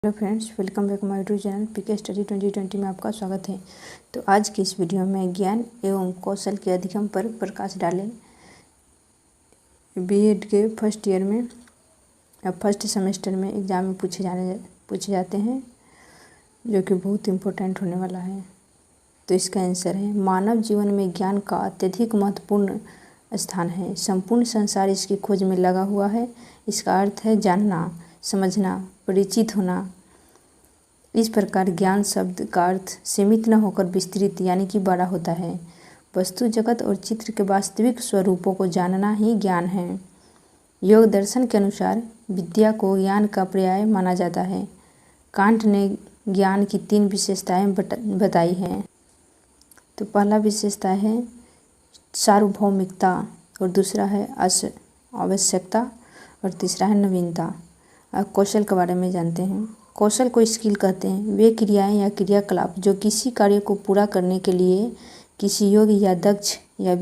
Hello friends, welcome back my YouTube channel PK study 2020 में आपका स्वागत है। तो आज की इस वीडियो में ज्ञान एवं कौशल के अधिगम पर प्रकाश डालें। बीएड के फर्स्ट ईयर में या फर्स्ट सेमेस्टर में एग्ज़ाम में पूछे जाते हैं, जो कि बहुत इम्पोर्टेंट होने वाला है। तो इसका आंसर है, मानव जीवन में ज्ञान का अत्यधिक महत्वपूर्ण स्थान है। संपूर्ण संसार इसकी खोज में लगा हुआ है। इसका अर्थ है जानना, समझना, परिचित होना। इस प्रकार ज्ञान शब्द का अर्थ सीमित न होकर विस्तृत यानी कि बड़ा होता है। वस्तु जगत और चित्र के वास्तविक स्वरूपों को जानना ही ज्ञान है। योग दर्शन के अनुसार विद्या को ज्ञान का पर्याय माना जाता है। कांट ने ज्ञान की 3 विशेषताएं बताई हैं। तो पहला विशेषता है सार्वभौमिकता, और दूसरा है आवश्यकता, और तीसरा है नवीनता। अब कौशल के बारे में जानते हैं। कौशल को स्किल कहते हैं वे क्रियाएं या क्रियाकलाप जो किसी कार्य को पूरा करने के लिए किसी योग्य या दक्ष या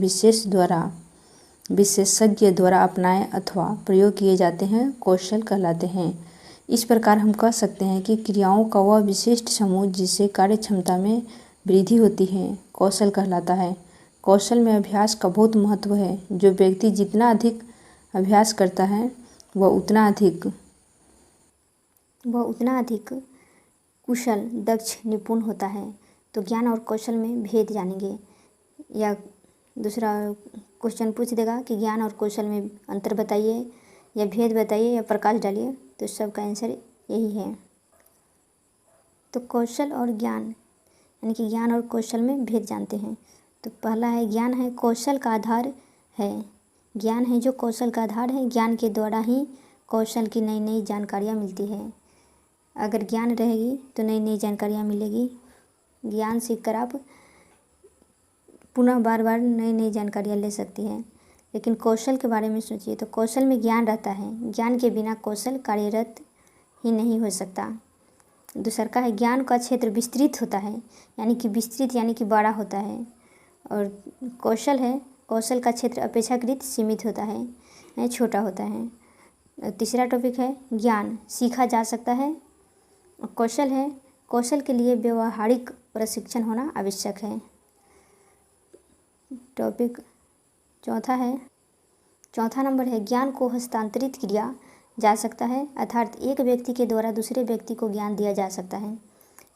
विशेषज्ञ द्वारा अपनाए अथवा प्रयोग किए जाते हैं, कौशल कहलाते हैं। इस प्रकार हम कह सकते हैं कि क्रियाओं का वह विशिष्ट समूह जिससे कार्य क्षमता में वृद्धि होती है, कौशल कहलाता है। कौशल में अभ्यास का बहुत महत्व है। जो व्यक्ति जितना अधिक अभ्यास करता है वह उतना अधिक कुशल, दक्ष, निपुण होता है। तो ज्ञान और कौशल में भेद जानेंगे, या दूसरा क्वेश्चन पूछ देगा कि ज्ञान और कौशल में अंतर बताइए, या भेद बताइए, या प्रकाश डालिए। तो सबका आंसर यही है। तो कौशल और ज्ञान यानी कि ज्ञान और कौशल में भेद जानते हैं। तो पहला है ज्ञान है कौशल का आधार है। ज्ञान है जो कौशल का आधार है। ज्ञान के द्वारा ही कौशल की नई नई जानकारियाँ मिलती है। अगर ज्ञान रहेगी तो नई नई जानकारियाँ मिलेगी। ज्ञान सीखकर आप पुनः बार बार नई नई जानकारियाँ ले सकती हैं। लेकिन कौशल के बारे में सोचिए, तो कौशल में ज्ञान रहता है। ज्ञान के बिना कौशल कार्यरत ही नहीं हो सकता। दूसरा का है ज्ञान का क्षेत्र विस्तृत होता है, यानी कि विस्तृत यानी कि बड़ा होता है। और कौशल का क्षेत्र अपेक्षाकृत सीमित होता है, यानी छोटा होता है। तीसरा टॉपिक है ज्ञान सीखा जा सकता है। कौशल के लिए व्यवहारिक प्रशिक्षण होना आवश्यक है। टॉपिक चौथा नंबर है ज्ञान को हस्तांतरित किया जा सकता है, अर्थात एक व्यक्ति के द्वारा दूसरे व्यक्ति को ज्ञान दिया जा सकता है,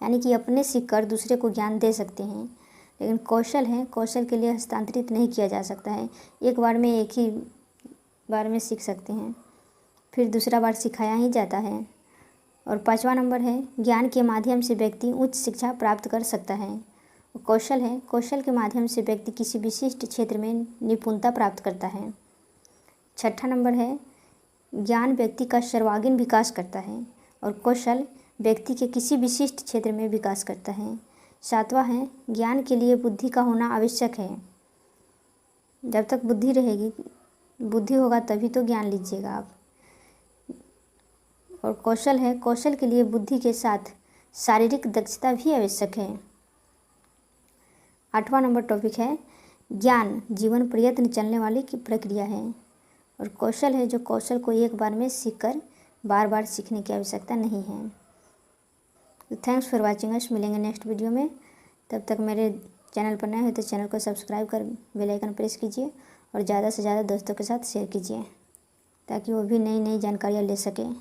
यानी कि अपने सीखकर दूसरे को ज्ञान दे सकते हैं। लेकिन कौशल के लिए हस्तांतरित नहीं किया जा सकता है। एक ही बार में सीख सकते हैं, फिर दूसरा बार सिखाया ही जाता है। और 5वां नंबर है ज्ञान के माध्यम से व्यक्ति उच्च शिक्षा प्राप्त कर सकता है। कौशल के माध्यम से व्यक्ति किसी विशिष्ट क्षेत्र में निपुणता प्राप्त करता है। 6ठा नंबर है ज्ञान व्यक्ति का सर्वांगीण विकास करता है, और कौशल व्यक्ति के किसी विशिष्ट क्षेत्र में विकास करता है। 7वां है ज्ञान के लिए बुद्धि का होना आवश्यक है। जब तक बुद्धि होगा तभी तो ज्ञान लीजिएगा आप। और कौशल के लिए बुद्धि के साथ शारीरिक दक्षता भी आवश्यक है। 8वां नंबर टॉपिक है ज्ञान जीवन प्रयत्न चलने वाली की प्रक्रिया है। और कौशल है जो कौशल को एक बार में सीखकर बार बार सीखने की आवश्यकता नहीं है। तो थैंक्स फॉर वॉचिंग अस। मिलेंगे नेक्स्ट वीडियो में। तब तक मेरे चैनल पर नए हो तो चैनल को सब्सक्राइब कर बेल आइकन प्रेस कीजिए, और ज़्यादा से ज़्यादा दोस्तों के साथ शेयर कीजिए, ताकि वो भी नई नई जानकारियाँ ले सकें।